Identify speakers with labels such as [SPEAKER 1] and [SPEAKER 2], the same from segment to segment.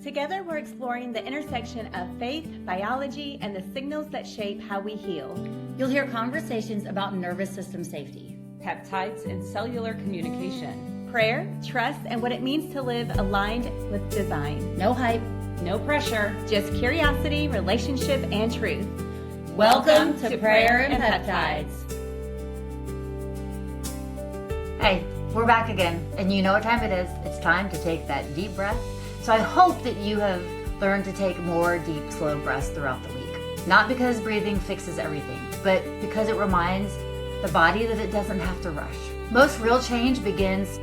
[SPEAKER 1] Together, we're exploring the intersection of faith, biology, and the signals that shape how we heal.
[SPEAKER 2] You'll hear conversations about nervous system safety,
[SPEAKER 3] peptides, and cellular communication,
[SPEAKER 1] prayer, trust, and what it means to live aligned with design.
[SPEAKER 2] No hype,
[SPEAKER 3] no pressure,
[SPEAKER 1] just curiosity, relationship, and truth.
[SPEAKER 2] Welcome to Prayer and Peptides. Hey, we're back again, and you know what time it is. It's time to take that deep breath. So I hope that you have learned to take more deep, slow breaths throughout the week. Not because breathing fixes everything, but because it reminds the body that it doesn't have to rush. Most real change begins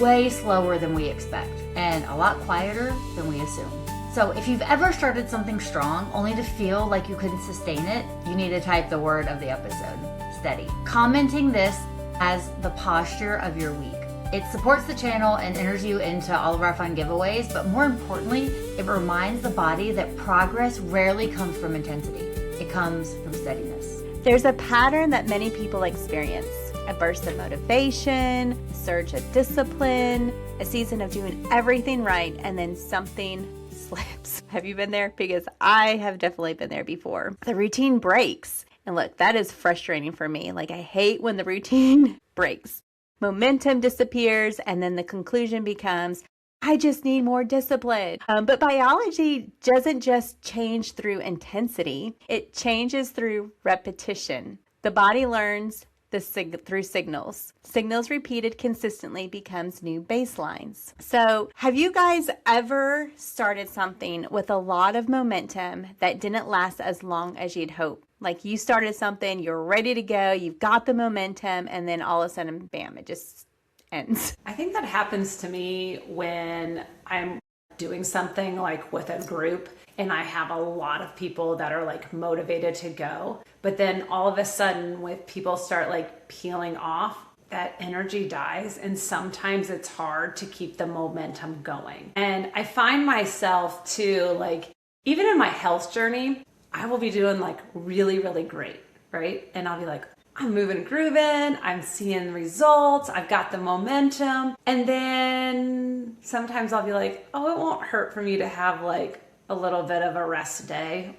[SPEAKER 2] way slower than we expect, and a lot quieter than we assume. So if you've ever started something strong only to feel like you couldn't sustain it, you need to type the word of the episode, steady. Commenting this as the posture of your week. It supports the channel and enters you into all of our fun giveaways, but more importantly, it reminds the body that progress rarely comes from intensity. It comes from steadiness.
[SPEAKER 1] There's a pattern that many people experience. A burst of motivation, a surge of discipline, a season of doing everything right, and then something slips. Have you been there? Because I have definitely been there before. The routine breaks. And look, that is frustrating for me. Like, I hate when the routine breaks. Momentum disappears, and then the conclusion becomes, I just need more discipline. But biology doesn't just change through intensity. It changes through repetition. The body learns through signals. Signals repeated consistently becomes new baselines. So have you guys ever started something with a lot of momentum that didn't last as long as you'd hoped? Like, you started something, you're ready to go, you've got the momentum, and then all of a sudden, bam, it just ends.
[SPEAKER 3] I think that happens to me when I'm doing something like with a group and I have a lot of people that are like motivated to go. But then all of a sudden, when people start like peeling off, that energy dies. And sometimes it's hard to keep the momentum going. And I find myself too, like, even in my health journey, I will be doing like really, really great, right? And I'll be like, I'm moving, grooving, I'm seeing results, I've got the momentum. And then sometimes I'll be like, oh, it won't hurt for me to have like a little bit of a rest day.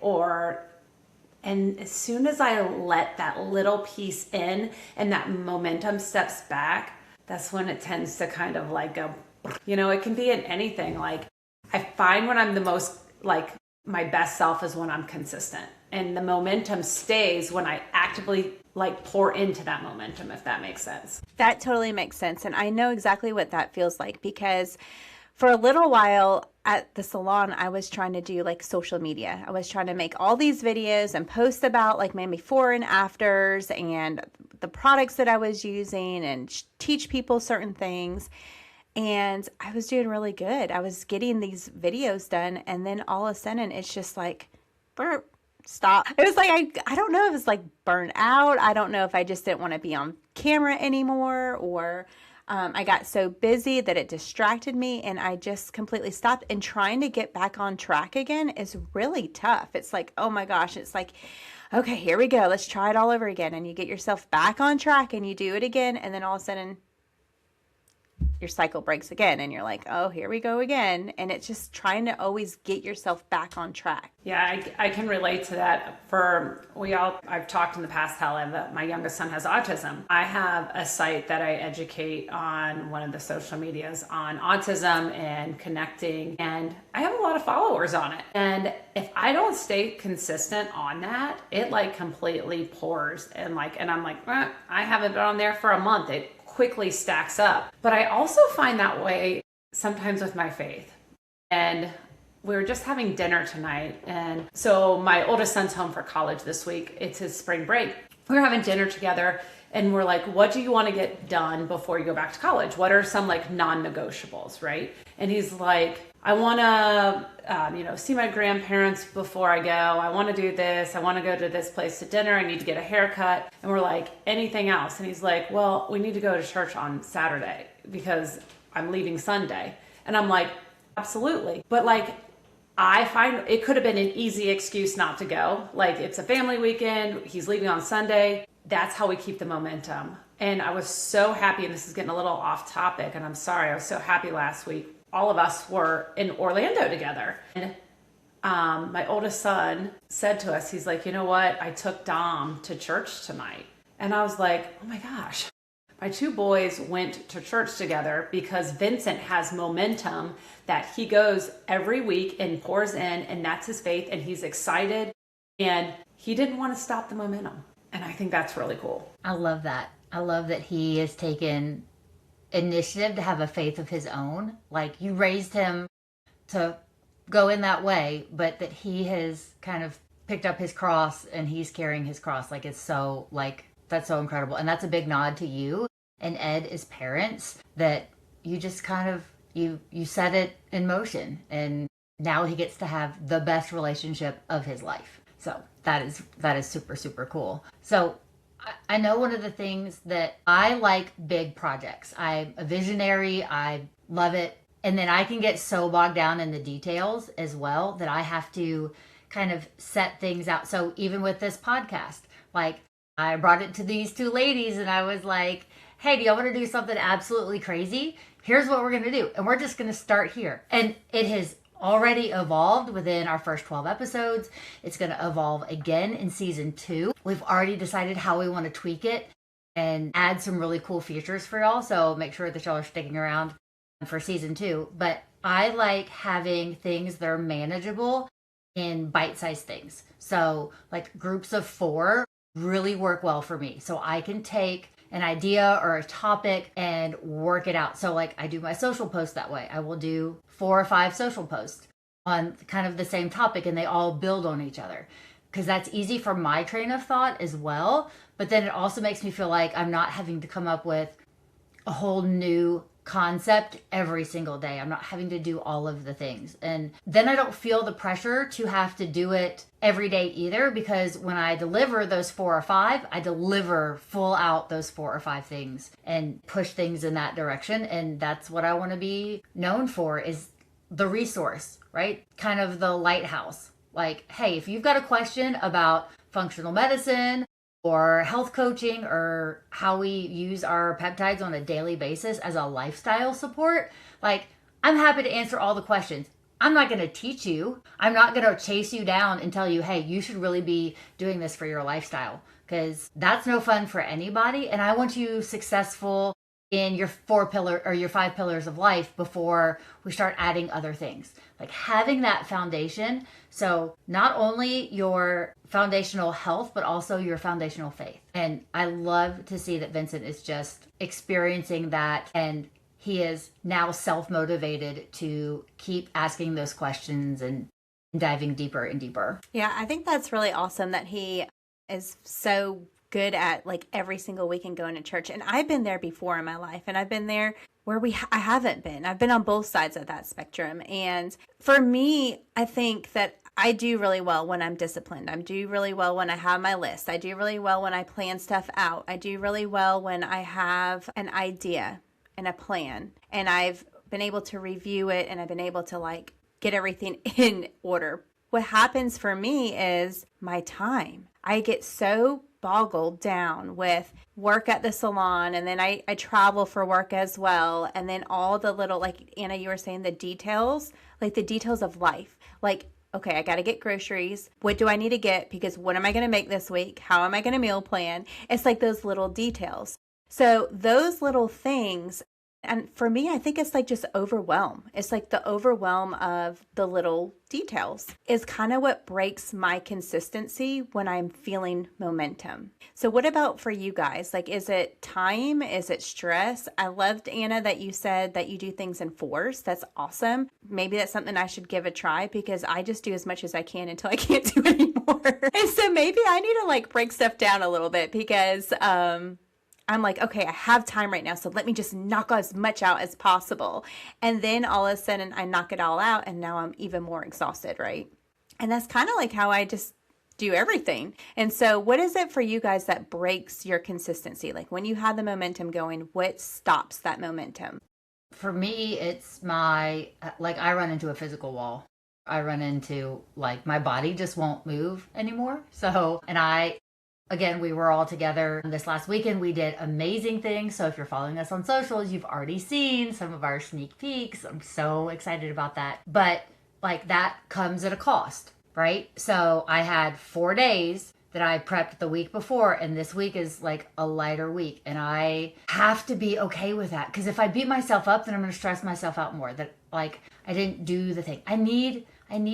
[SPEAKER 3] And as soon as I let that little piece in and that momentum steps back, that's when it tends to kind of like go, it can be in anything. Like, I find when I'm the most like my best self is when I'm consistent, and the momentum stays when I actively like pour into that momentum, if that makes sense.
[SPEAKER 1] That totally makes sense. And I know exactly what that feels like, because for a little while at the salon, I was trying to do like social media. I was trying to make all these videos and post about like my before and afters and the products that I was using and teach people certain things. And I was doing really good. I was getting these videos done. And then all of a sudden it's just like, burp, stop. It was like, I don't know if it's like burnt out. I don't know if I just didn't want to be on camera anymore, or I got so busy that it distracted me and I just completely stopped. And trying to get back on track again is really tough. It's like, oh my gosh, it's like, okay, here we go. Let's try it all over again. And you get yourself back on track and you do it again. And then all of a sudden your cycle breaks again and you're like, oh, here we go again. And it's just trying to always get yourself back on track.
[SPEAKER 3] Yeah, I can relate to that. I've talked in the past how my youngest son has autism. I have a site that I educate on one of the social medias on autism and connecting, and I have a lot of followers on it. And if I don't stay consistent on that, it like completely pours and I'm like, I haven't been on there for a month. It quickly stacks up. But I also find that way sometimes with my faith. And we were just having dinner tonight. And so my oldest son's home for college this week. It's his spring break. We were having dinner together and we're like, what do you want to get done before you go back to college? What are some like non-negotiables, right? And he's like, I want to, see my grandparents before I go. I want to do this. I want to go to this place to dinner. I need to get a haircut. And we're like, anything else? And he's like, well, we need to go to church on Saturday because I'm leaving Sunday. And I'm like, absolutely. But like, I find it could have been an easy excuse not to go. Like, it's a family weekend. He's leaving on Sunday. That's how we keep the momentum. And I was so happy, and this is getting a little off topic, and I'm sorry, I was so happy last week. all of us were in Orlando together. And my oldest son said to us, he's like, you know what? I took Dom to church tonight. And I was like, oh my gosh. My two boys went to church together because Vincent has momentum that he goes every week and pours in, and that's his faith, and he's excited, and he didn't want to stop the momentum. And I think that's really cool.
[SPEAKER 2] I love that. I love that he has taken initiative to have a faith of his own. Like, you raised him to go in that way, but that he has kind of picked up his cross and he's carrying his cross. Like, it's so, like, that's so incredible. And that's a big nod to you and Ed as parents, that you just kind of, you set it in motion, and now he gets to have the best relationship of his life. So that is super, super cool. So I know one of the things that I like big projects. I'm a visionary. I love it. And then I can get so bogged down in the details as well that I have to kind of set things out. So even with this podcast, like, I brought it to these two ladies and I was like, hey, do y'all want to do something absolutely crazy? Here's what we're going to do. And we're just going to start here. And it has already evolved within our first 12 episodes. It's going to evolve again in season 2. We've already decided how we want to tweak it and add some really cool features for y'all. So make sure that y'all are sticking around for season 2. But I like having things that are manageable in bite-sized things. So like groups of 4 really work well for me. So I can take an idea or a topic and work it out. So like, I do my social post that way. I will do 4 or 5 social posts on kind of the same topic, and they all build on each other, because that's easy for my train of thought as well. But then it also makes me feel like I'm not having to come up with a whole new concept every single day. I'm not having to do all of the things. And then I don't feel the pressure to have to do it every day either, because when I deliver those 4 or 5, I deliver full out those 4 or 5 things and push things in that direction. And that's what I want to be known for, is the resource, right? Kind of the lighthouse. Like, hey, if you've got a question about functional medicine or health coaching, or how we use our peptides on a daily basis as a lifestyle support, like, I'm happy to answer all the questions. I'm not going to teach you. I'm not going to chase you down and tell you, hey, you should really be doing this for your lifestyle, because that's no fun for anybody. And I want you successful in your 5 pillars of life before we start adding other things. Like, having that foundation. So not only your foundational health, but also your foundational faith. And I love to see that Vincent is just experiencing that, and he is now self-motivated to keep asking those questions and diving deeper and deeper.
[SPEAKER 1] Yeah, I think that's really awesome that he is so good at, like, every single weekend going to church. And I've been there before in my life, and I've been there where I haven't been. I've been on both sides of that spectrum. And for me, I think that I do really well when I'm disciplined. I do really well when I have my list. I do really well when I plan stuff out. I do really well when I have an idea and a plan, and I've been able to review it, and I've been able to, like, get everything in order. What happens for me is my time. I get so boggled down with work at the salon, and then I travel for work as well, and then all the little, like Anna, you were saying, the details, like the details of life. Like, okay, I got to get groceries. What do I need to get? Because what am I going to make this week? How am I going to meal plan? It's like those little details. So those little things, and for me, I think it's like just overwhelm. It's like the overwhelm of the little details is kind of what breaks my consistency when I'm feeling momentum. So what about for you guys? Like, is it time? Is it stress? I loved, Anna, that you said that you do things in 4s. That's awesome. Maybe that's something I should give a try, because I just do as much as I can until I can't do anymore. And so maybe I need to, like, break stuff down a little bit, because I'm like, okay, I have time right now, so let me just knock as much out as possible. And then all of a sudden I knock it all out, and now I'm even more exhausted, right? And that's kind of like how I just do everything. And so what is it for you guys that breaks your consistency? Like, when you have the momentum going, what stops that momentum?
[SPEAKER 2] For me, it's I run into a physical wall. I run into, like, my body just won't move anymore. So, and I Again, we were all together this last weekend. We did amazing things. So if you're following us on socials, you've already seen some of our sneak peeks. I'm so excited about that. But like that comes at a cost, right? So I had 4 days that I prepped the week before, and this week is like a lighter week. And I have to be okay with that. Because if I beat myself up, then I'm going to stress myself out more. That like I didn't do the thing. I need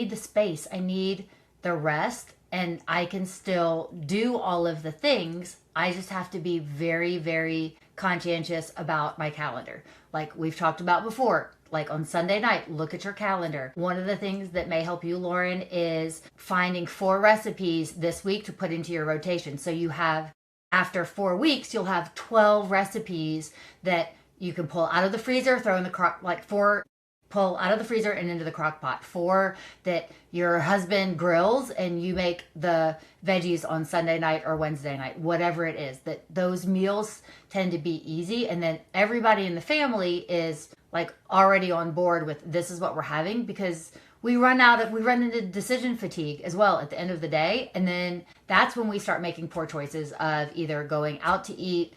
[SPEAKER 2] the space. I need the rest. And I can still do all of the things. I just have to be very, very conscientious about my calendar. Like we've talked about before, like on Sunday night, look at your calendar. One of the things that may help you, Lauren, is finding 4 recipes this week to put into your rotation. So you have, after 4 weeks, you'll have 12 recipes that you can pull out of the freezer, throw in the crock, like 4 pull out of the freezer and into the crock pot. 4 that your husband grills and you make the veggies on Sunday night or Wednesday night, whatever it is. That those meals tend to be easy, and then everybody in the family is like already on board with this is what we're having, because we run into decision fatigue as well at the end of the day. And then that's when we start making poor choices of either going out to eat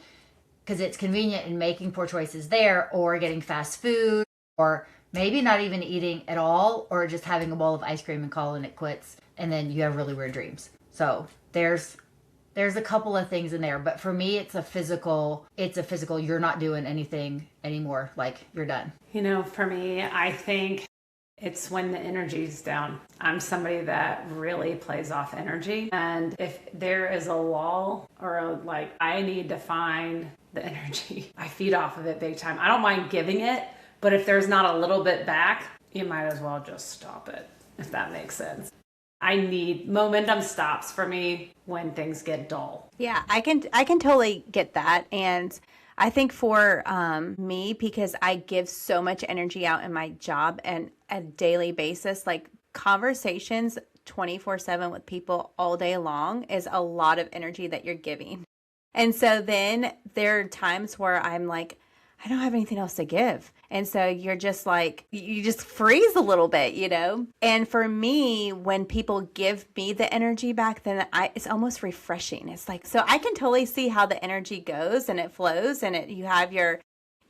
[SPEAKER 2] because it's convenient and making poor choices there, or getting fast food, or maybe not even eating at all, or just having a bowl of ice cream and calling it quits, and then you have really weird dreams. So there's a couple of things in there, but for me it's a physical you're not doing anything anymore, like you're done.
[SPEAKER 3] You know, for me, I think it's when the energy's down. I'm somebody that really plays off energy, and if there is a lull or I need to find the energy, I feed off of it big time. I don't mind giving it, but if there's not a little bit back, you might as well just stop it, if that makes sense. I need momentum stops for me when things get dull.
[SPEAKER 1] Yeah, I can totally get that. And I think for me, because I give so much energy out in my job and a daily basis, like conversations 24/7 with people all day long is a lot of energy that you're giving. And so then there are times where I'm like, I don't have anything else to give. And so you're just like, you just freeze a little bit, you know? And for me, when people give me the energy back, then it's almost refreshing. It's like, so I can totally see how the energy goes and it flows, and you have your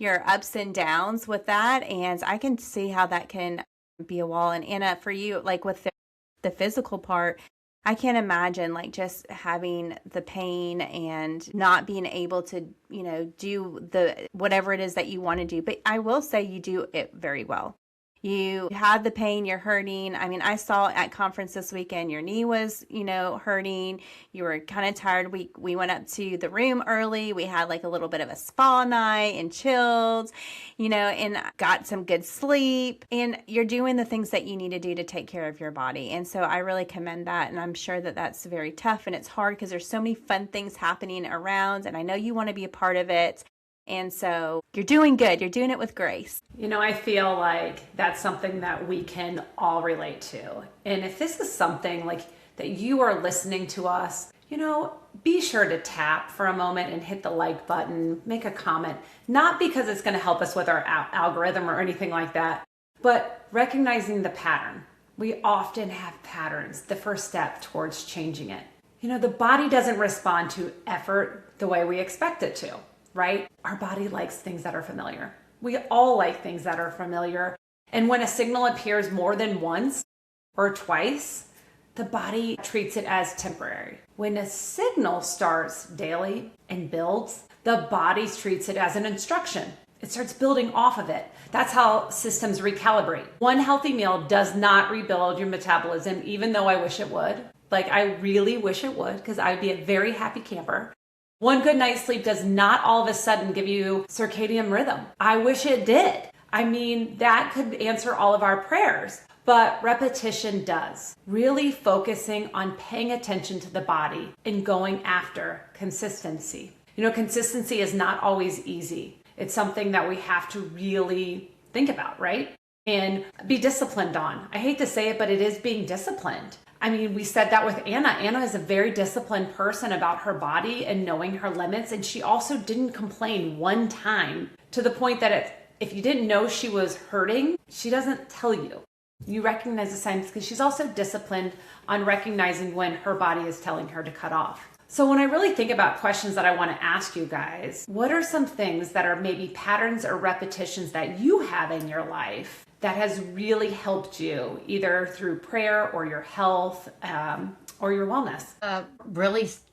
[SPEAKER 1] ups and downs with that. And I can see how that can be a wall. And Anna, for you, like with the physical part, I can't imagine like just having the pain and not being able to, you know, do the whatever it is that you want to do. But I will say you do it very well. You have the pain, you're hurting. I mean, I saw at conference this weekend, your knee was, you know, hurting. You were kind of tired. We went up to the room early. We had like a little bit of a spa night and chilled, you know, and got some good sleep. And you're doing the things that you need to do to take care of your body. And so I really commend that. And I'm sure that that's very tough and it's hard because there's so many fun things happening around. And I know you want to be a part of it. And so you're doing good. You're doing it with grace.
[SPEAKER 3] You know, I feel like that's something that we can all relate to. And if this is something like that you are listening to us, you know, be sure to tap for a moment and hit the like button, make a comment, not because it's going to help us with our algorithm or anything like that, but recognizing the pattern. We often have patterns, the first step towards changing it. You know, the body doesn't respond to effort the way we expect it to. Right? Our body likes things that are familiar. We all like things that are familiar. And when a signal appears more than once or twice, the body treats it as temporary. When a signal starts daily and builds, the body treats it as an instruction. It starts building off of it. That's how systems recalibrate. One healthy meal does not rebuild your metabolism, even though I wish it would. Like, I really wish it would, because I'd be a very happy camper. One good night's sleep does not all of a sudden give you circadian rhythm. I wish it did. I mean, that could answer all of our prayers, but repetition does. Really focusing on paying attention to the body and going after consistency. You know, consistency is not always easy. It's something that we have to really think about, right? And be disciplined on. I hate to say it, but it is being disciplined. I mean, we said that with Anna. Anna is a very disciplined person about her body and knowing her limits. And she also didn't complain one time, to the point that if you didn't know she was hurting, she doesn't tell you. You recognize the signs because she's also disciplined on recognizing when her body is telling her to cut off. So when I really think about questions that I want to ask you guys, what are some things that are maybe patterns or repetitions that you have in your life that has really helped you either through prayer or your health or your wellness?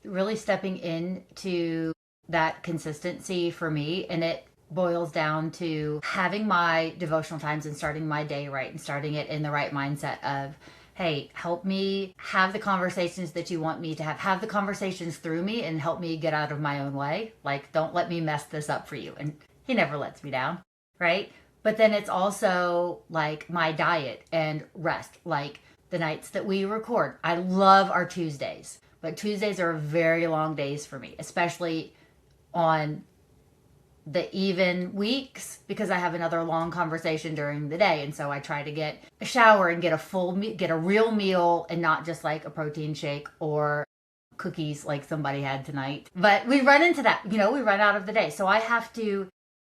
[SPEAKER 2] Really stepping into that consistency for me. And it boils down to having my devotional times and starting my day right and starting it in the right mindset of, hey, help me have the conversations that you want me to have the conversations through me and help me get out of my own way. Like, don't let me mess this up for you. And he never lets me down, right? But then it's also like my diet and rest, like the nights that we record. I love our Tuesdays, but Tuesdays are very long days for me, especially on the even weeks, because I have another long conversation during the day. And so I try to get a shower and get a real meal and not just like a protein shake or cookies like somebody had tonight. But we run into that, we run out of the day. So I have to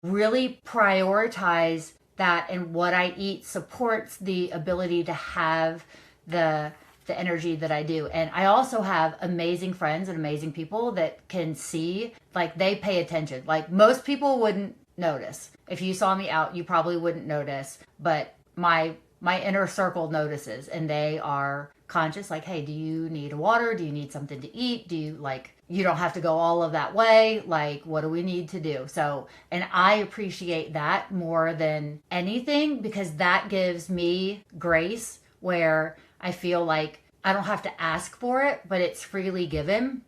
[SPEAKER 2] really prioritize that, and what I eat supports the ability to have the energy that I do. And I also have amazing friends and amazing people that can see, like, they pay attention. Like, most people wouldn't notice. If you saw me out, you probably wouldn't notice, but my inner circle notices, and they are conscious, like, hey, do you need water? Do you need something to eat? Do you, like, you don't have to go all of that way. Like, what do we need to do? So, and I appreciate that more than anything, because that gives me grace where I feel like I don't have to ask for it, but it's freely given.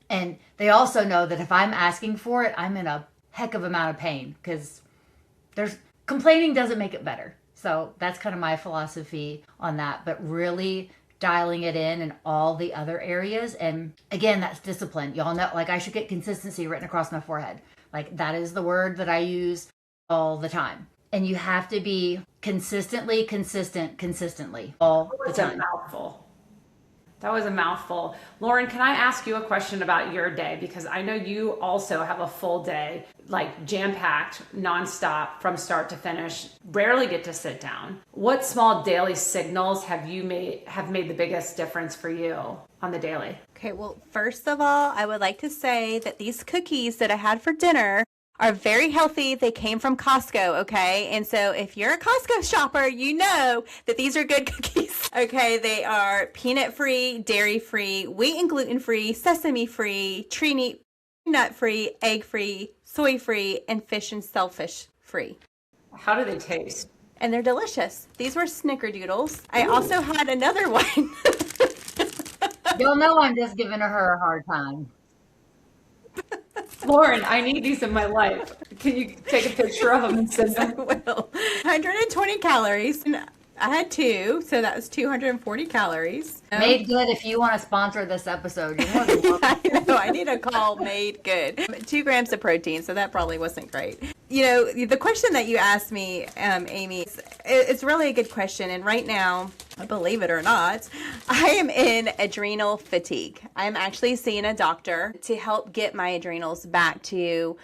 [SPEAKER 2] And they also know that if I'm asking for it, I'm in a heck of amount of pain, because complaining doesn't make it better. So that's kind of my philosophy on that, but really dialing it in all the other areas. And again, that's discipline. Y'all know, like, I should get consistency written across my forehead. Like, that is the word that I use all the time. And you have to be consistently all the time.
[SPEAKER 3] That's a mouthful. That was a mouthful. Lauren, can I ask you a question about your day? Because I know you also have a full day, like jam-packed, nonstop, from start to finish, rarely get to sit down. What small daily signals have made the biggest difference for you on the daily?
[SPEAKER 1] Okay, well, first of all, I would like to say that these cookies that I had for dinner are very healthy. They came from Costco, okay? And so if you're a Costco shopper, you know that these are good cookies, okay? They are peanut-free, dairy-free, wheat and gluten-free, sesame-free, tree nut-free, egg-free, soy-free, and fish and shellfish-free.
[SPEAKER 3] How do they taste?
[SPEAKER 1] And they're delicious. These were snickerdoodles. I also had another one.
[SPEAKER 2] You'll know I'm just giving her a hard time.
[SPEAKER 3] Lauren, I need these in my life. Can you take a picture of them and send them?
[SPEAKER 1] I will. 120 calories. And I had two, so that was 240 calories.
[SPEAKER 2] Made Good, if you want to sponsor this episode, you're more than welcome.
[SPEAKER 1] I know, I need a call Made Good. 2 grams of protein, so that probably wasn't great. The question that you asked me, Amy, it's really a good question. And right now, believe it or not, I am in adrenal fatigue. I'm actually seeing a doctor to help get my adrenals back to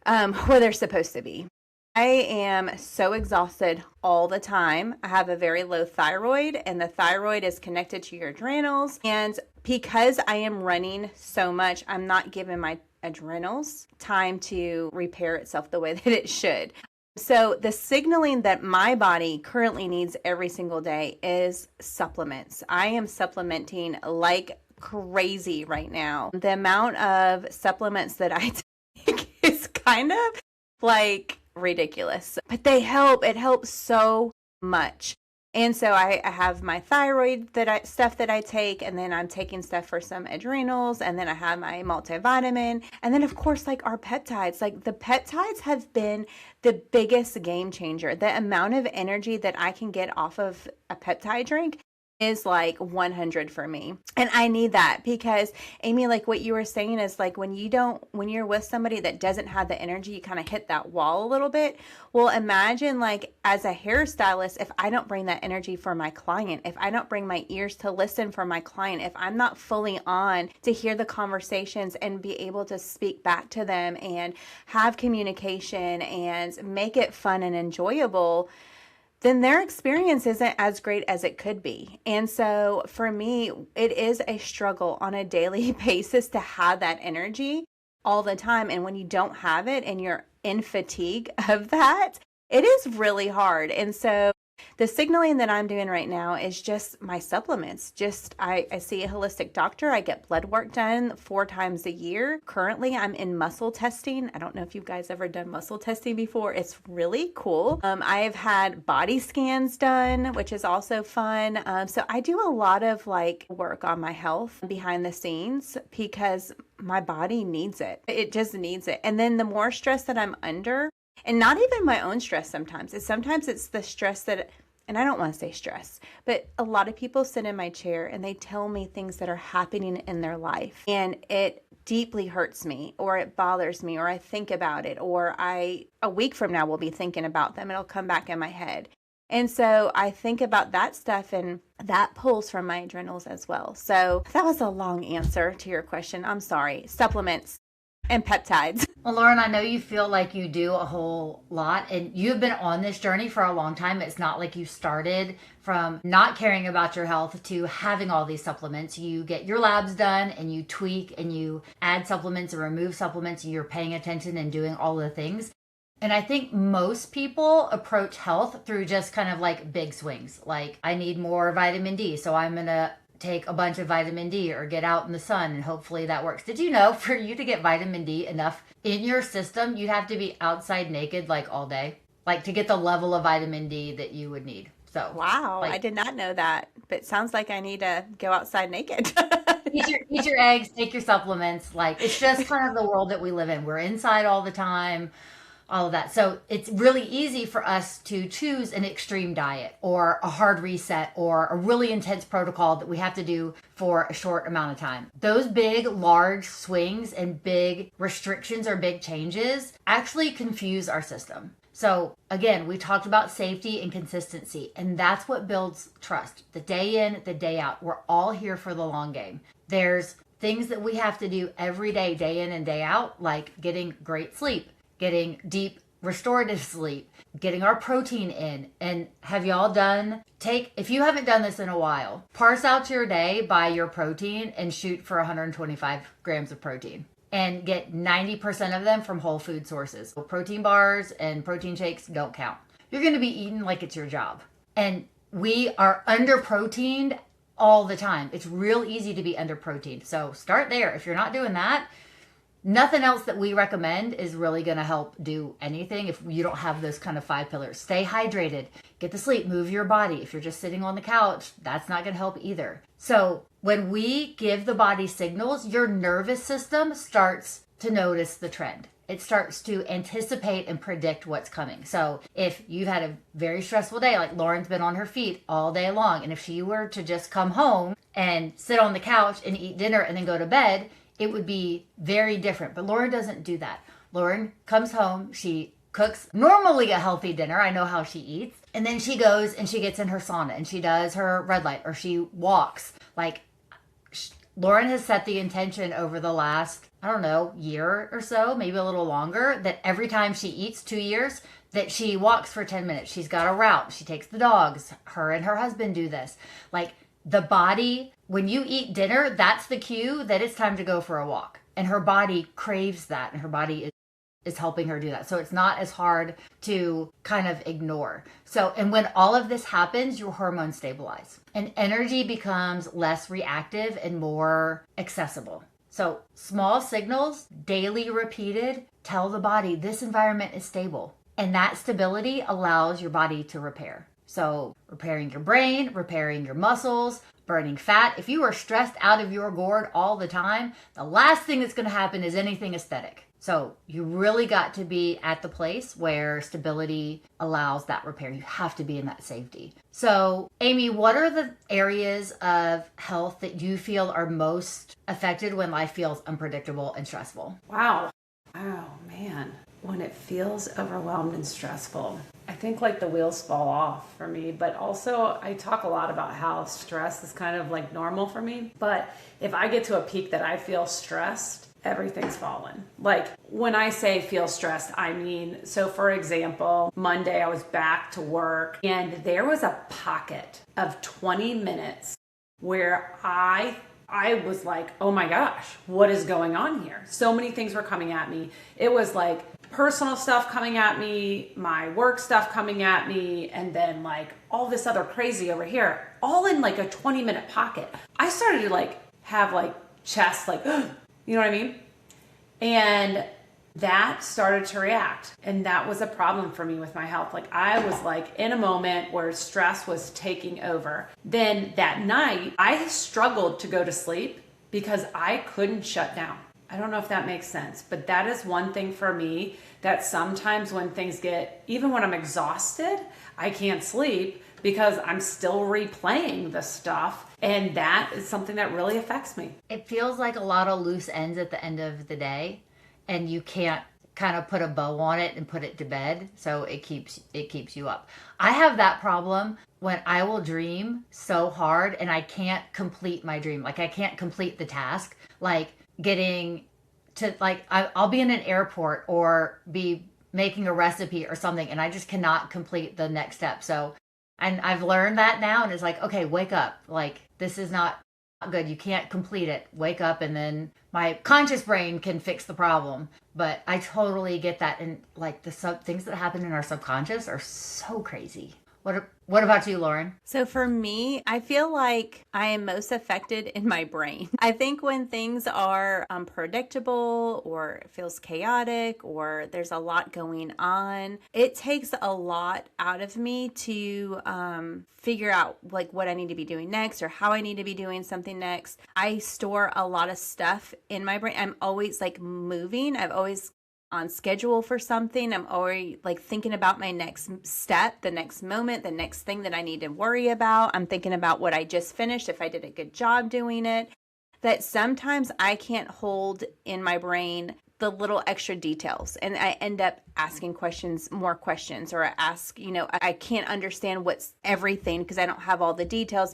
[SPEAKER 1] where they're supposed to be. I am so exhausted all the time. I have a very low thyroid, and the thyroid is connected to your adrenals. And because I am running so much, I'm not giving my adrenals time to repair itself the way that it should. So the signaling that my body currently needs every single day is supplements. I am supplementing like crazy right now. The amount of supplements that I take is kind of like ridiculous, but they help. It helps so much. And so I have my thyroid stuff that I take, and then I'm taking stuff for some adrenals, and then I have my multivitamin, and then of course, like, our peptides. Like, the peptides have been the biggest game changer. The amount of energy that I can get off of a peptide drink is like 100 for me. And I need that because, Amy, like what you were saying is, like, when you're with somebody that doesn't have the energy, you kind of hit that wall a little bit. Well, imagine, like, as a hairstylist, if I don't bring that energy for my client, if I don't bring my ears to listen for my client, if I'm not fully on to hear the conversations and be able to speak back to them and have communication and make it fun and enjoyable, then their experience isn't as great as it could be. And so for me, it is a struggle on a daily basis to have that energy all the time. And when you don't have it and you're in fatigue of that, it is really hard. And so the signaling that I'm doing right now is just my supplements. I see a holistic doctor. I get blood work done 4 times a year. Currently, I'm in muscle testing. I don't know if you guys ever done muscle testing before. It's really cool. I have had body scans done, which is also fun. So I do a lot of like work on my health behind the scenes because my body needs it. It just needs it. And then the more stress that I'm under, and not even my own stress sometimes it's the stress that, and I don't want to say stress, but a lot of people sit in my chair and they tell me things that are happening in their life, and it deeply hurts me, or it bothers me, or I think about it, or a week from now will be thinking about them. It'll come back in my head. And so I think about that stuff, and that pulls from my adrenals as well. So that was a long answer to your question. I'm sorry. Supplements and peptides.
[SPEAKER 2] Well, Lauren, I know you feel like you do a whole lot, and you've been on this journey for a long time. It's not like you started from not caring about your health to having all these supplements. You get your labs done and you tweak and you add supplements and remove supplements, and you're paying attention and doing all the things. And I think most people approach health through just kind of like big swings. Like, I need more vitamin D, so I'm going to take a bunch of vitamin D or get out in the sun, and hopefully that works. Did you know for you to get vitamin D enough in your system, you'd have to be outside naked like all day, like to get the level of vitamin D that you would need? So
[SPEAKER 1] wow,
[SPEAKER 2] like,
[SPEAKER 1] I did not know that, but it sounds like I need to go outside naked.
[SPEAKER 2] eat your eggs, take your supplements. Like, it's just kind of the world that we live in. We're inside all the time, all of that. So it's really easy for us to choose an extreme diet or a hard reset or a really intense protocol that we have to do for a short amount of time. Those big, large swings and big restrictions or big changes actually confuse our system. So again, we talked about safety and consistency, and that's what builds trust. The day in, the day out. We're all here for the long game. There's things that we have to do every day, day in and day out, like getting great sleep, getting deep restorative sleep, getting our protein in. And have y'all if you haven't done this in a while, parse out your day by your protein and shoot for 125 grams of protein and get 90% of them from whole food sources. So protein bars and protein shakes don't count. You're going to be eating like it's your job. And we are under proteined all the time. It's real easy to be under proteined. So start there. If you're not doing that, nothing else that we recommend is really going to help do anything if you don't have those kind of 5 pillars. Stay hydrated, get the sleep, move your body. If you're just sitting on the couch, that's not going to help either. So when we give the body signals, your nervous system starts to notice the trend. It starts to anticipate and predict what's coming. So if you've had a very stressful day, like Lauren's been on her feet all day long, and if she were to just come home and sit on the couch and eat dinner and then go to bed, it would be very different. But Lauren doesn't do that. Lauren comes home, she cooks normally a healthy dinner. I know how she eats. And then she goes and she gets in her sauna and she does her red light or she walks. Like, Lauren has set the intention over the last, year or so, maybe a little longer, that every time she eats, 2 years, that she walks for 10 minutes. She's got a route. She takes the dogs. Her and her husband do this. Like, the body, when you eat dinner, that's the cue that it's time to go for a walk. And her body craves that, and her body is helping her do that. So it's not as hard to kind of ignore. So, and when all of this happens, your hormones stabilize and energy becomes less reactive and more accessible. So small signals, daily repeated, tell the body this environment is stable. And that stability allows your body to repair. So repairing your brain, repairing your muscles, burning fat. If you are stressed out of your gourd all the time, the last thing that's going to happen is anything aesthetic. So you really got to be at the place where stability allows that repair. You have to be in that safety. So Amy, what are the areas of health that you feel are most affected when life feels unpredictable and stressful?
[SPEAKER 3] Wow. Oh, man. When it feels overwhelmed and stressful, I think like the wheels fall off for me, but also I talk a lot about how stress is kind of like normal for me. But if I get to a peak that I feel stressed, everything's fallen. Like when I say feel stressed, I mean, so for example, Monday I was back to work and there was a pocket of 20 minutes where I was like, oh my gosh, what is going on here? So many things were coming at me. It was like personal stuff coming at me, my work stuff coming at me, and then like all this other crazy over here, all in like a 20-minute pocket. I started to like have like chest, like, you know what I mean? And that started to react. And that was a problem for me with my health. Like I was like in a moment where stress was taking over. Then that night, I struggled to go to sleep because I couldn't shut down. I don't know if that makes sense, but that is one thing for me that sometimes when things get, even when I'm exhausted, I can't sleep because I'm still replaying the stuff. And that is something that really affects me.
[SPEAKER 2] It feels like a lot of loose ends at the end of the day, and you can't kind of put a bow on it and put it to bed, so it keeps you up. I have that problem when I will dream so hard and I can't complete my dream. Like I can't complete the task, like getting to like I'll be in an airport or be making a recipe or something, and I just cannot complete the next step. So, and I've learned that now, and it's like, okay, wake up. Like this is not good. You can't complete it. Wake up, and then my conscious brain can fix the problem. But I totally get that. And like the things that happen in our subconscious are so crazy. What about you, Lauren?
[SPEAKER 1] So for me, I feel like I am most affected in my brain. I think when things are unpredictable or it feels chaotic or there's a lot going on, it takes a lot out of me to figure out like what I need to be doing next or how I need to be doing something next. I store a lot of stuff in my brain. I'm always like moving. I've always on schedule for something. I'm already like thinking about my next step, the next moment, the next thing that I need to worry about. I'm thinking about what I just finished, if I did a good job doing it. That sometimes I can't hold in my brain the little extra details, and I end up asking more questions, or I ask, I can't understand what's everything because I don't have all the details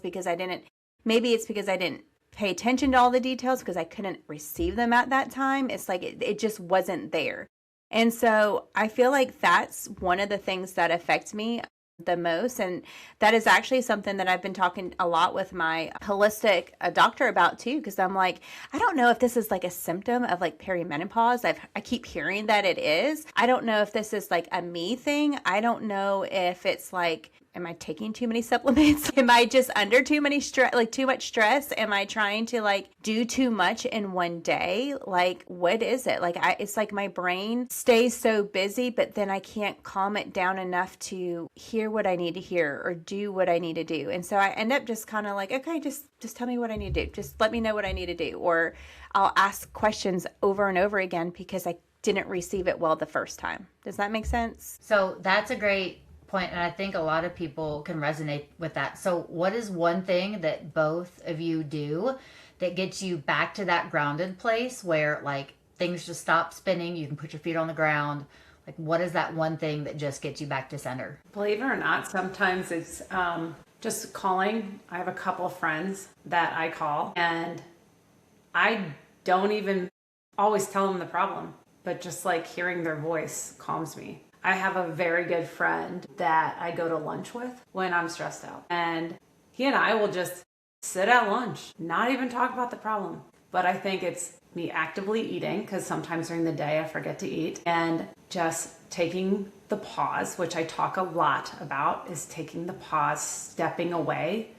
[SPEAKER 1] maybe it's because I didn't pay attention to all the details because I couldn't receive them at that time. It's like it just wasn't there. And so I feel like that's one of the things that affects me the most. And that is actually something that I've been talking a lot with my holistic doctor about too, because I'm like, I don't know if this is like a symptom of like perimenopause. I keep hearing that it is. I don't know if this is like a me thing. I don't know if it's like, am I taking too many supplements? Am I just under too much stress? Am I trying to like do too much in one day? Like, what is it? Like, it's like my brain stays so busy, but then I can't calm it down enough to hear what I need to hear or do what I need to do. And so I end up just kind of like, okay, just tell me what I need to do. Just let me know what I need to do. Or I'll ask questions over and over again because I didn't receive it well the first time. Does that make sense?
[SPEAKER 2] So that's a great point, and I think a lot of people can resonate with that. So what is one thing that both of you do that gets you back to that grounded place where like things just stop spinning, you can put your feet on the ground? Like what is that one thing that just gets you back to center?
[SPEAKER 3] Believe it or not, sometimes it's just calling. I have a couple of friends that I call, and I don't even always tell them the problem, but just like hearing their voice calms me. I have a very good friend that I go to lunch with when I'm stressed out. And he and I will just sit at lunch, not even talk about the problem. But I think it's me actively eating, because sometimes during the day I forget to eat, and just taking the pause, which I talk a lot about, is taking the pause, stepping away.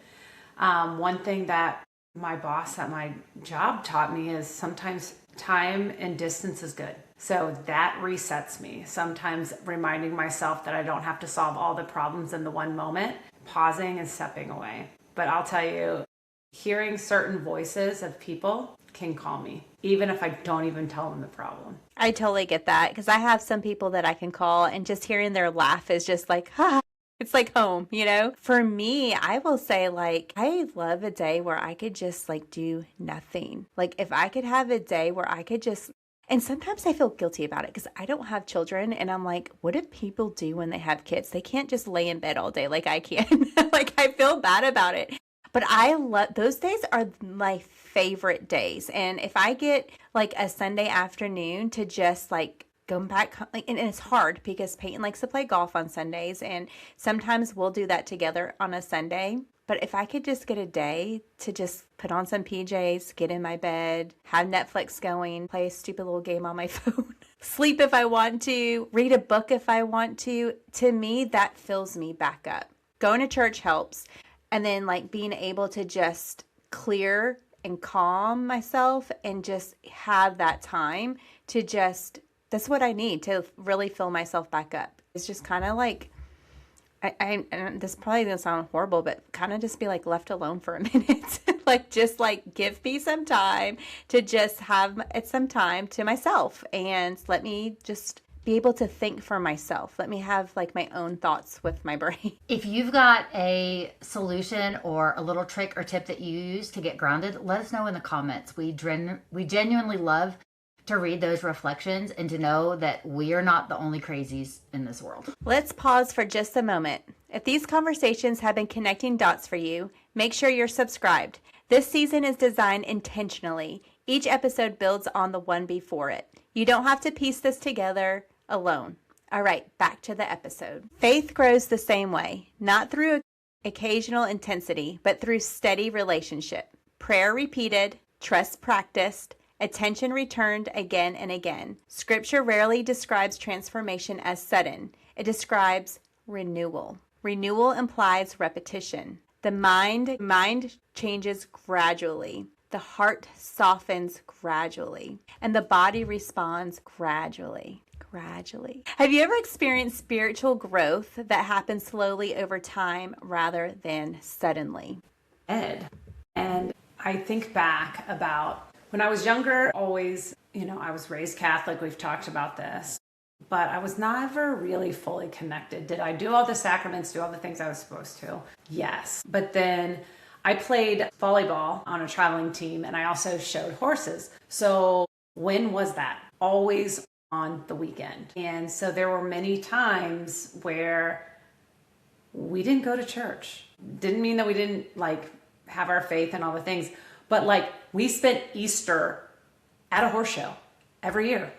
[SPEAKER 3] One thing that my boss at my job taught me is sometimes time and distance is good. So that resets me. Sometimes reminding myself that I don't have to solve all the problems in the one moment, pausing and stepping away. But I'll tell you, hearing certain voices of people can calm me, even if I don't even tell them the problem.
[SPEAKER 1] I totally get that, because I have some people that I can call and just hearing their laugh is just like, ha. It's like home, For me, I will say like, I love a day where I could just like do nothing. Like if I could have a day where I could just, and sometimes I feel guilty about it because I don't have children, and I'm like, what do people do when they have kids? They can't just lay in bed all day like I can. Like I feel bad about it. But I love those days are my favorite days. And if I get like a Sunday afternoon to just like go back, like, and it's hard because Peyton likes to play golf on Sundays, and sometimes we'll do that together on a Sunday. But if I could just get a day to just put on some PJs, get in my bed, have Netflix going, play a stupid little game on my phone, sleep if I want to, read a book if I want to me, that fills me back up. Going to church helps. And then like being able to just clear and calm myself and just have that time to just, that's what I need to really fill myself back up. It's just kind of like, and this probably doesn't sound horrible, but kind of just be like left alone for a minute. Like, just like give me some time to just have some time to myself and let me just be able to think for myself. Let me have like my own thoughts with my brain.
[SPEAKER 2] If you've got a solution or a little trick or tip that you use to get grounded, let us know in the comments. We genuinely love to read those reflections and to know that we are not the only crazies in this world.
[SPEAKER 1] Let's pause for just a moment. If these conversations have been connecting dots for you, make sure you're subscribed. This season is designed intentionally. Each episode builds on the one before it. You don't have to piece this together alone. All right, back to the episode. Faith grows the same way, not through occasional intensity, but through steady relationship. Prayer repeated, trust practiced, attention returned again and again. Scripture rarely describes transformation as sudden. It describes renewal. Renewal implies repetition. The mind changes gradually. The heart softens gradually. And the body responds gradually. Have you ever experienced spiritual growth that happens slowly over time rather than suddenly?
[SPEAKER 3] And I think back about when I was younger, always, I was raised Catholic. We've talked about this, but I was never really fully connected. Did I do all the sacraments, do all the things I was supposed to? Yes. But then I played volleyball on a traveling team, and I also showed horses. So when was that? Always on the weekend. And so there were many times where we didn't go to church. Didn't mean that we didn't have our faith and all the things, but we spent Easter at a horse show every year.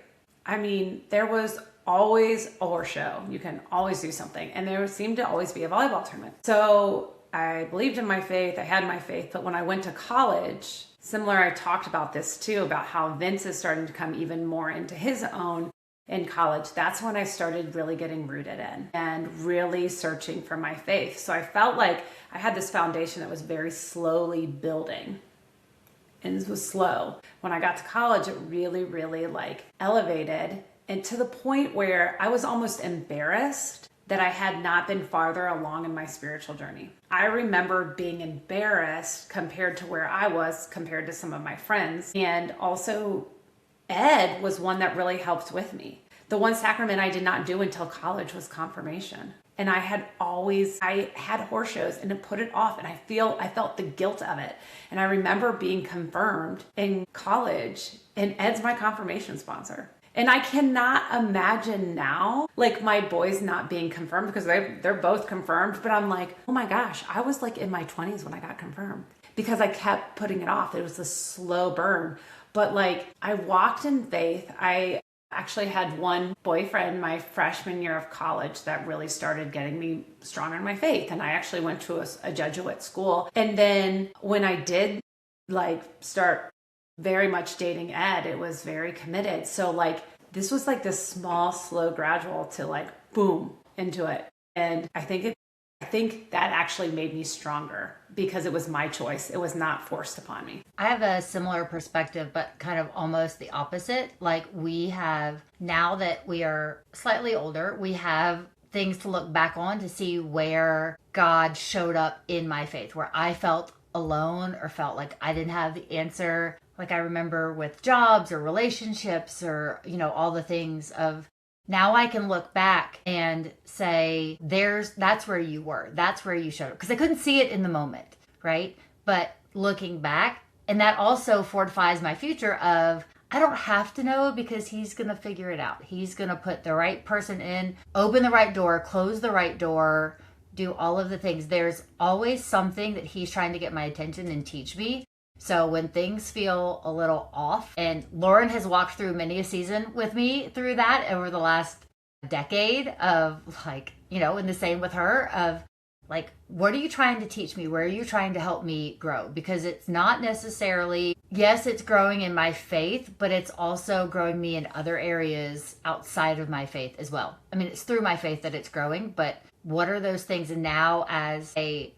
[SPEAKER 3] I mean, there was always a horse show. You can always do something. And there seemed to always be a volleyball tournament. So I believed in my faith. I had my faith. But when I went to college, similar, I talked about this too, about how Vince is starting to come even more into his own in college. That's when I started really getting rooted in and really searching for my faith. So I felt like I had this foundation that was very slowly building. And this was slow. When I got to college, it really, really elevated, and to the point where I was almost embarrassed that I had not been farther along in my spiritual journey. I remember being embarrassed compared to where I was compared to some of my friends. And also Ed was one that really helped with me. The one sacrament I did not do until college was confirmation. And I had horse shows and to put it off, and I felt the guilt of it. And I remember being confirmed in college, and Ed's my confirmation sponsor. And I cannot imagine now, my boys not being confirmed, because they're both confirmed. But I'm like, oh my gosh, I was in my 20s when I got confirmed because I kept putting it off. It was a slow burn. But I walked in faith. I actually had one boyfriend my freshman year of college that really started getting me stronger in my faith. And I actually went to a Jesuit school. And then when I did start very much dating Ed, it was very committed. So this was this small, slow, gradual to boom into it. And I think that actually made me stronger because it was my choice. It was not forced upon me.
[SPEAKER 2] I have a similar perspective, but kind of almost the opposite. We have, now that we are slightly older, we have things to look back on to see where God showed up in my faith, where I felt alone or felt like I didn't have the answer. I remember with jobs or relationships or, all the things of, now I can look back and say, that's where you were. That's where you showed up. Because I couldn't see it in the moment, right? But looking back, and that also fortifies my future of, I don't have to know because he's going to figure it out. He's going to put the right person in, open the right door, close the right door, do all of the things. There's always something that he's trying to get my attention and teach me. So when things feel a little off, and Lauren has walked through many a season with me through that over the last decade of like, and the same with her of like, what are you trying to teach me? Where are you trying to help me grow? Because it's not necessarily, yes, it's growing in my faith, but it's also growing me in other areas outside of my faith as well. I mean, it's through my faith that it's growing, but what are those things? And now as a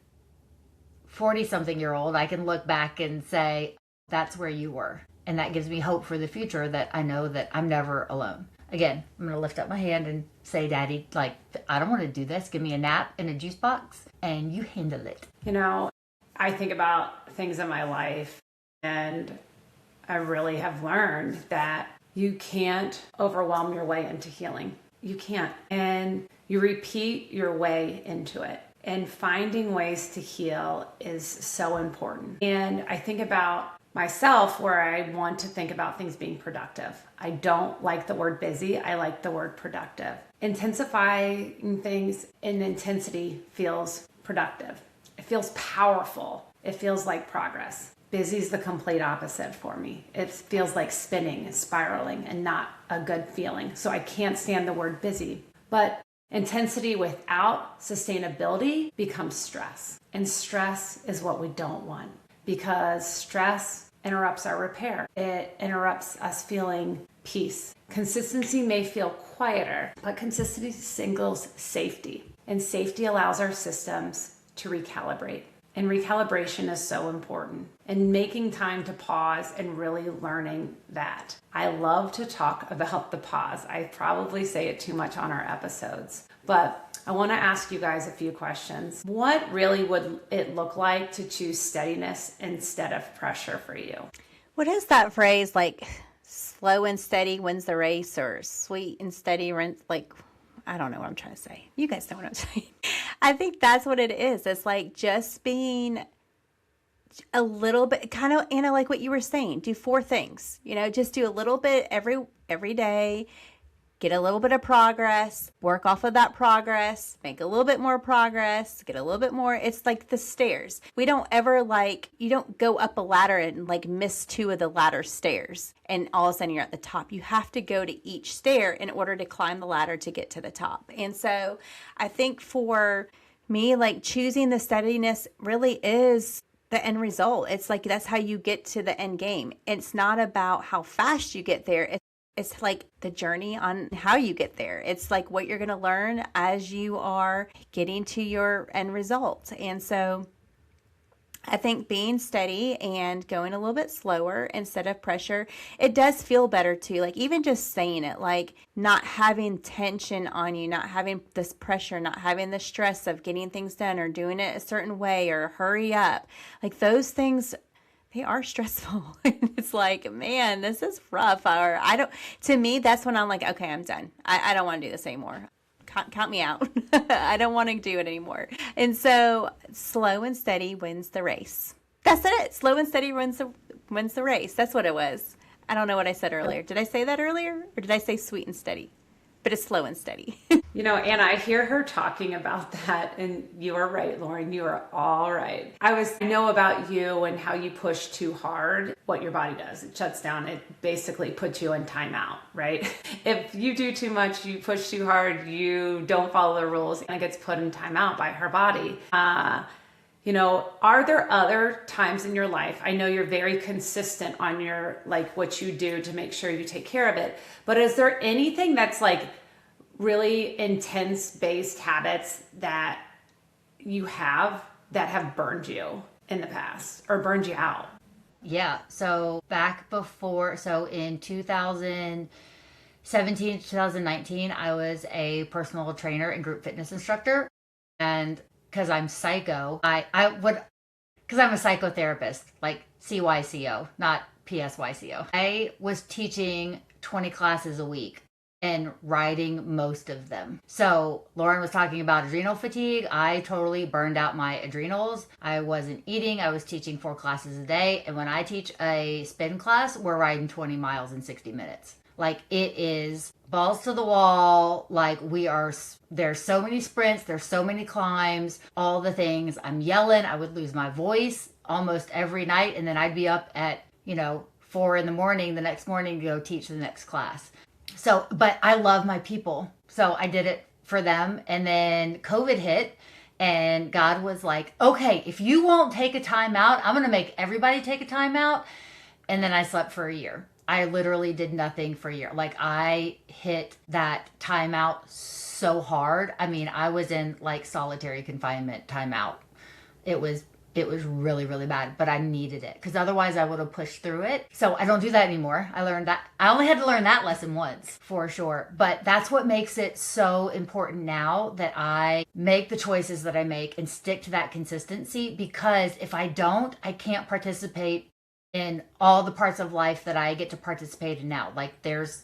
[SPEAKER 2] 40-something-year-old, I can look back and say, that's where you were. And that gives me hope for the future that I know that I'm never alone. Again, I'm going to lift up my hand and say, Daddy, like, I don't want to do this. Give me a nap and a juice box and you handle it.
[SPEAKER 3] I think about things in my life and I really have learned that you can't overwhelm your way into healing. You can't. And you repeat your way into it. And finding ways to heal is so important. And I think about myself where I want to think about things being productive. I don't like the word busy. I like the word productive. Intensifying things in intensity feels productive. It feels powerful. It feels like progress. Busy is the complete opposite for me. It feels like spinning and spiraling and not a good feeling. So I can't stand the word busy. But intensity without sustainability becomes stress. And stress is what we don't want because stress interrupts our repair. It interrupts us feeling peace. Consistency may feel quieter, but consistency signals safety. And safety allows our systems to recalibrate. And recalibration is so important. And making time to pause and really learning that. I love to talk about the pause. I probably say it too much on our episodes, but I want to ask you guys a few questions. What really would it look like to choose steadiness instead of pressure for you?
[SPEAKER 1] What is that phrase, like slow and steady wins the race, or sweet and steady wins, like, I don't know what I'm trying to say. You guys know what I'm saying. I think that's what it is. It's like just being a little bit, kind of, Anna, like what you were saying, do 4 things, just do a little bit every day, get a little bit of progress, work off of that progress, make a little bit more progress, get a little bit more. It's like the stairs. We don't ever you don't go up a ladder and like miss 2 of the ladder stairs and all of a sudden you're at the top. You have to go to each stair in order to climb the ladder to get to the top. And so I think for me, like choosing the steadiness really is the end result. It's like, that's how you get to the end game. It's not about how fast you get there. It's like the journey on how you get there. It's like what you're going to learn as you are getting to your end result. And so I think being steady and going a little bit slower instead of pressure, it does feel better too. Like even just saying it, like not having tension on you, not having this pressure, not having the stress of getting things done or doing it a certain way or hurry up. Like those things, they are stressful. It's like, man, this is rough. Or to me, that's when I'm like, okay, I'm done. I don't want to do this anymore. Count me out. I don't want to do it anymore. And so slow and steady wins the race. That's it. Slow and steady wins the race. That's what it was. I don't know what I said earlier. Did I say that earlier? Or did I say sweet and steady? But it's slow and steady.
[SPEAKER 3] Anna, I hear her talking about that, and you are right, Lauren. You are all right. I know about you and how you push too hard, what your body does. It shuts down. It basically puts you in timeout, right? If you do too much, you push too hard, you don't follow the rules, and it gets put in timeout by her body. Are there other times in your life? I know you're very consistent on your, like what you do to make sure you take care of it, but is there anything that's like really intense based habits that you have that have burned you in the past or burned you out?
[SPEAKER 2] Yeah. So in 2017, 2019, I was a personal trainer and group fitness instructor. And because I'm psycho, because I'm a psychotherapist, like CYCO, not PSYCO. I was teaching 20 classes a week and writing most of them. So Lauren was talking about adrenal fatigue. I totally burned out my adrenals. I wasn't eating. I was teaching 4 classes a day. And when I teach a spin class, we're riding 20 miles in 60 minutes. Like it is balls to the wall. Like there's so many sprints, there's so many climbs, all the things. I'm yelling. I would lose my voice almost every night. And then I'd be up at, 4 a.m. the next morning to go teach the next class. So, but I love my people. So I did it for them. And then COVID hit and God was like, okay, if you won't take a time out, I'm going to make everybody take a time out. And then I slept for a year. I literally did nothing for a year. Like I hit that timeout so hard. I mean, I was in like solitary confinement timeout. It was really, really bad, but I needed it because otherwise I would have pushed through it. So I don't do that anymore. I learned that. I only had to learn that lesson once for sure, but that's what makes it so important now that I make the choices that I make and stick to that consistency, because if I don't, I can't participate in all the parts of life that I get to participate in now. Like there's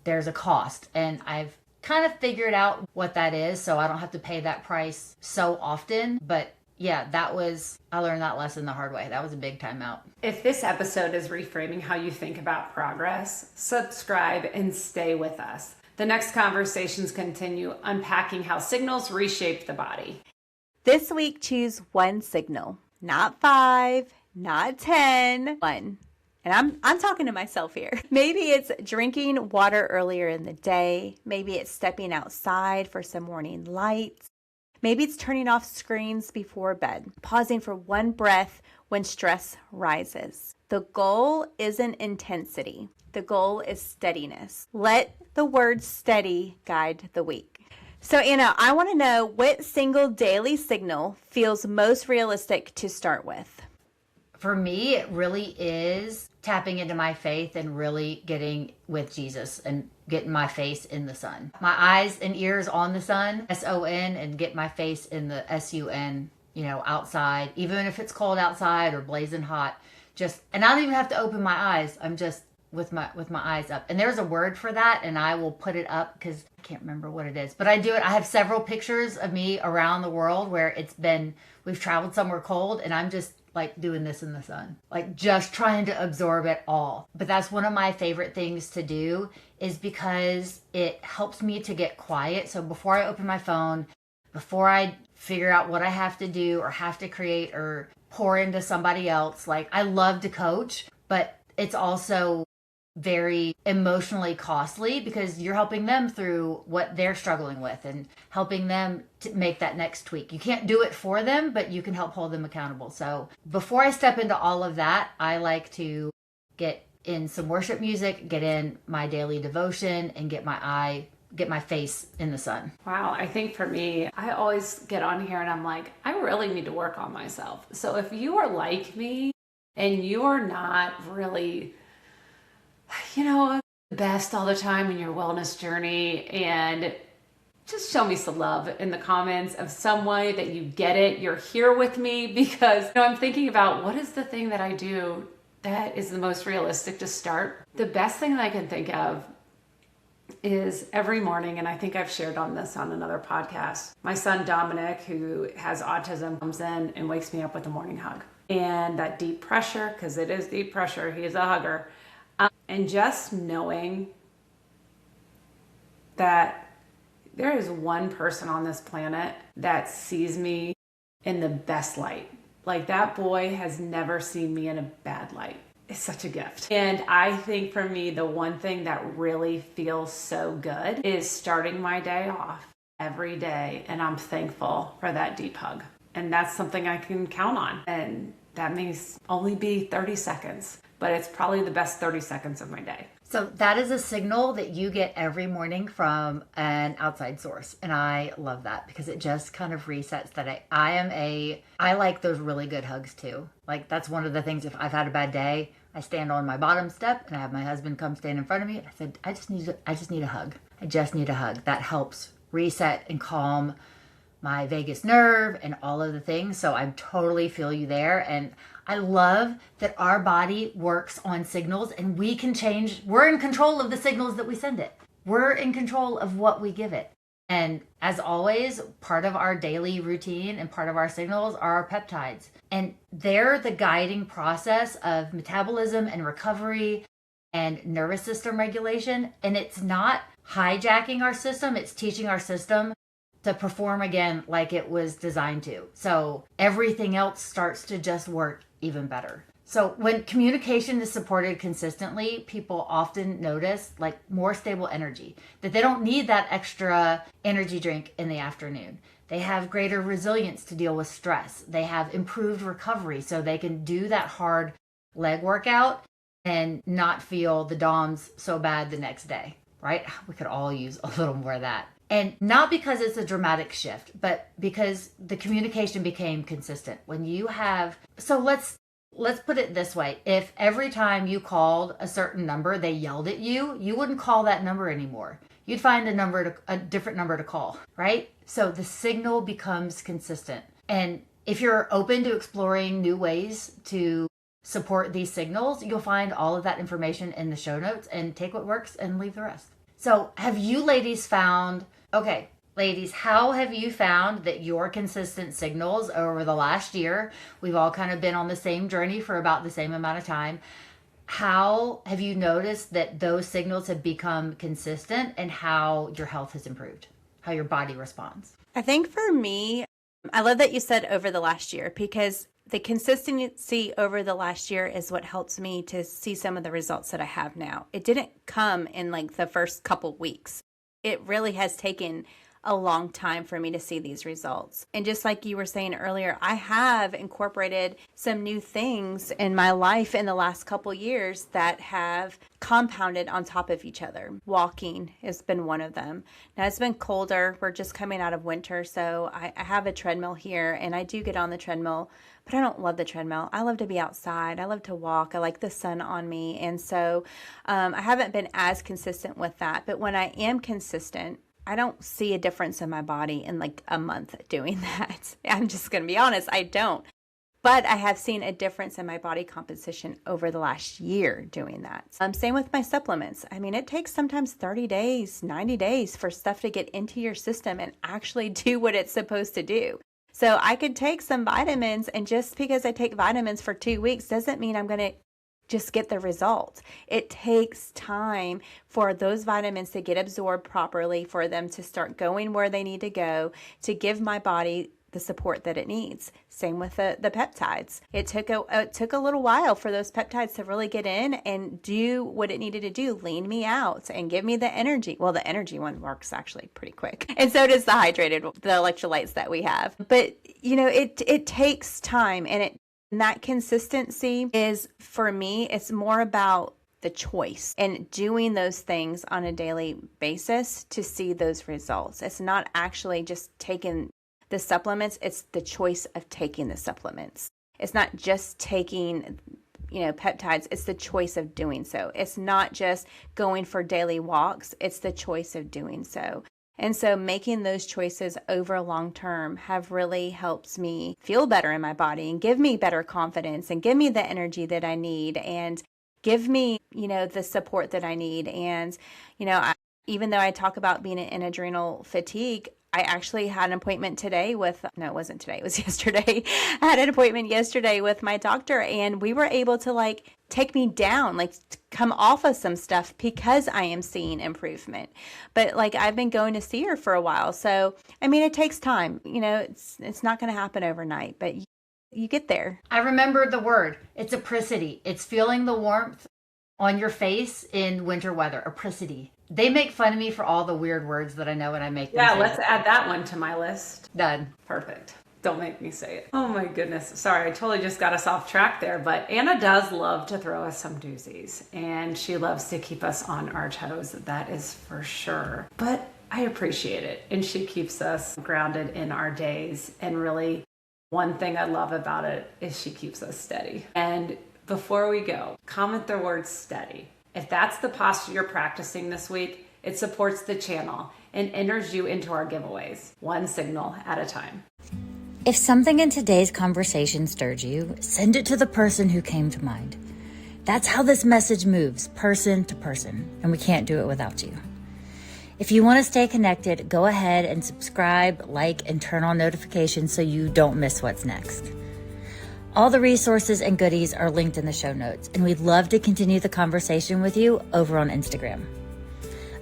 [SPEAKER 2] a cost, and I've kind of figured out what that is, so I don't have to pay that price so often. But yeah, I learned that lesson the hard way. That was a big time out.
[SPEAKER 3] If this episode is reframing how you think about progress, subscribe and stay with us. The next conversations continue unpacking how signals reshape the body.
[SPEAKER 1] This week, choose one signal, not 5, not 10, 1. And I'm talking to myself here. Maybe it's drinking water earlier in the day. Maybe it's stepping outside for some morning lights. Maybe it's turning off screens before bed, pausing for one breath when stress rises. The goal isn't intensity. The goal is steadiness. Let the word steady guide the week. So, Anna, I want to know what single daily signal feels most realistic to start with.
[SPEAKER 2] For me, it really is tapping into my faith and really getting with Jesus and getting my face in the sun. My eyes and ears on the sun, S-O-N, and get my face in the S-U-N, outside. Even if it's cold outside or blazing hot, and I don't even have to open my eyes. I'm just with my eyes up. And there's a word for that, and I will put it up because I can't remember what it is. But I do it. I have several pictures of me around the world where we've traveled somewhere cold, and I'm just like doing this in the sun, like just trying to absorb it all. But that's one of my favorite things to do, is because it helps me to get quiet. So before I open my phone, before I figure out what I have to do or have to create or pour into somebody else, like I love to coach, but it's also very emotionally costly because you're helping them through what they're struggling with and helping them to make that next tweak. You can't do it for them, but you can help hold them accountable. So before I step into all of that, I like to get in some worship music, get in my daily devotion, and get my face in the sun.
[SPEAKER 3] Wow. I think for me, I always get on here and I'm like, I really need to work on myself. So if you are like me and you are not really the best all the time in your wellness journey, and just show me some love in the comments of some way that you get it. You're here with me, because I'm thinking about what is the thing that I do that is the most realistic to start. The best thing that I can think of is every morning, and I think I've shared on this on another podcast, my son Dominic, who has autism, comes in and wakes me up with a morning hug. And that deep pressure, because it is deep pressure, he is a hugger. And just knowing that there is one person on this planet that sees me in the best light. Like that boy has never seen me in a bad light. It's such a gift. And I think for me, the one thing that really feels so good is starting my day off every day. And I'm thankful for that deep hug. And that's something I can count on. And that may only be 30 seconds. But it's probably the best 30 seconds of my day.
[SPEAKER 2] So that is a signal that you get every morning from an outside source. And I love that because it just kind of resets that I like those really good hugs too. Like that's one of the things, if I've had a bad day, I stand on my bottom step and I have my husband come stand in front of me. I said, I just need a hug. I just need a hug. That helps reset and calm my vagus nerve and all of the things. So I totally feel you there. And I love that our body works on signals and we can change. We're in control of the signals that we send it. We're in control of what we give it. And as always, part of our daily routine and part of our signals are our peptides. And they're the guiding process of metabolism and recovery and nervous system regulation. And it's not hijacking our system, it's teaching our system to perform again like it was designed to. So everything else starts to just work even better. So when communication is supported consistently, people often notice like more stable energy, that they don't need that extra energy drink in the afternoon. They have greater resilience to deal with stress. They have improved recovery so they can do that hard leg workout and not feel the DOMS so bad the next day, right? We could all use a little more of that. And not because it's a dramatic shift, but because the communication became consistent. When you have, so let's put it this way. If every time you called a certain number, they yelled at you, you wouldn't call that number anymore. You'd find a different number to call, right? So the signal becomes consistent. And if you're open to exploring new ways to support these signals, you'll find all of that information in the show notes, and take what works and leave the rest. So have you ladies found, okay, ladies, how have you found that your consistent signals over the last year, we've all kind of been on the same journey for about the same amount of time. How have you noticed that those signals have become consistent and how your health has improved, how your body responds?
[SPEAKER 1] I think for me, I love that you said over the last year, because the consistency over the last year is what helps me to see some of the results that I have now. It didn't come in like the first couple weeks. It really has taken a long time for me to see these results. And just like you were saying earlier, I have incorporated some new things in my life in the last couple years that have compounded on top of each other. Walking has been one of them. Now it's been colder. We're just coming out of winter. So I have a treadmill here, and I do get on the treadmill, but I don't love the treadmill. I love to be outside. I love to walk. I like the sun on me. And so I haven't been as consistent with that. But when I am consistent, I don't see a difference in my body in like a month doing that. I'm just going to be honest, I don't. But I have seen a difference in my body composition over the last year doing that. Same with my supplements. I mean, it takes sometimes 30 days, 90 days for stuff to get into your system and actually do what it's supposed to do. So I could take some vitamins, and just because I take vitamins for 2 weeks doesn't mean I'm going to just get the result. It takes time for those vitamins to get absorbed properly, for them to start going where they need to go, to give my body the support that it needs. Same with the peptides. It took a little while for those peptides to really get in and do what it needed to do, lean me out and give me the energy. Well, the energy one works actually pretty quick. And so does the electrolytes that we have. But it takes time, and that consistency is, for me, it's more about the choice and doing those things on a daily basis to see those results. It's not actually just taking the supplements, it's the choice of taking the supplements. It's not just taking, peptides, it's the choice of doing so. It's not just going for daily walks, it's the choice of doing so. And so making those choices over long term have really helped me feel better in my body and give me better confidence and give me the energy that I need and give me, the support that I need. And, even though I talk about being in adrenal fatigue, I actually had an appointment today it wasn't today, it was yesterday. I had an appointment yesterday with my doctor, and we were able to take me down, come off of some stuff because I am seeing improvement. But I've been going to see her for a while. So, it takes time, it's not going to happen overnight, but you get there.
[SPEAKER 2] I remembered the word. It's apricity. It's feeling the warmth on your face in winter weather. Apricity. They make fun of me for all the weird words that I know when I make them.
[SPEAKER 3] Yeah, let's add that one to my list.
[SPEAKER 2] Done.
[SPEAKER 3] Perfect. Don't make me say it. Oh my goodness. Sorry, I totally just got us off track there. But Anna does love to throw us some doozies, and she loves to keep us on our toes. That is for sure. But I appreciate it. And she keeps us grounded in our days. And really, one thing I love about it is she keeps us steady. And before we go, comment the word steady. If that's the posture you're practicing this week, it supports the channel and enters you into our giveaways, one signal at a time.
[SPEAKER 2] If something in today's conversation stirred you, send it to the person who came to mind. That's how this message moves, person to person, and we can't do it without you. If you want to stay connected, go ahead and subscribe, like, and turn on notifications so you don't miss what's next. All the resources and goodies are linked in the show notes, and we'd love to continue the conversation with you over on Instagram.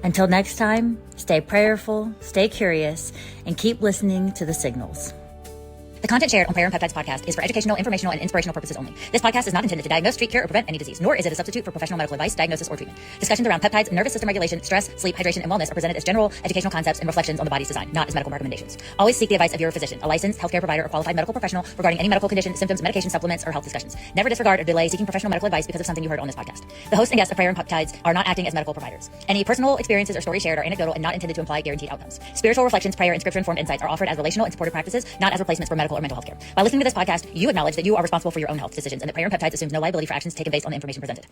[SPEAKER 2] Until next time, stay prayerful, stay curious, and keep listening to the signals. The content shared on Prayer and Peptides podcast is for educational, informational, and inspirational purposes only. This podcast is not intended to diagnose, treat, cure, or prevent any disease, nor is it a substitute for professional medical advice, diagnosis, or treatment. Discussions around peptides, nervous system regulation, stress, sleep, hydration, and wellness are presented as general educational concepts and reflections on the body's design, not as medical recommendations. Always seek the advice of your physician, a licensed healthcare provider, or qualified medical professional regarding any medical condition, symptoms, medication, supplements, or health discussions. Never disregard or delay seeking professional medical advice because of something you heard on this podcast. The host and guests of Prayer and Peptides are not acting as medical providers. Any personal experiences or stories shared are anecdotal and not intended to imply guaranteed outcomes. Spiritual reflections, prayer, and scripture-informed insights are offered as relational and supportive practices, not as replacements for medical or mental health care. By listening to this podcast, you acknowledge that you are responsible for your own health decisions and that Prayer and Peptides assumes no liability for actions taken based on the information presented.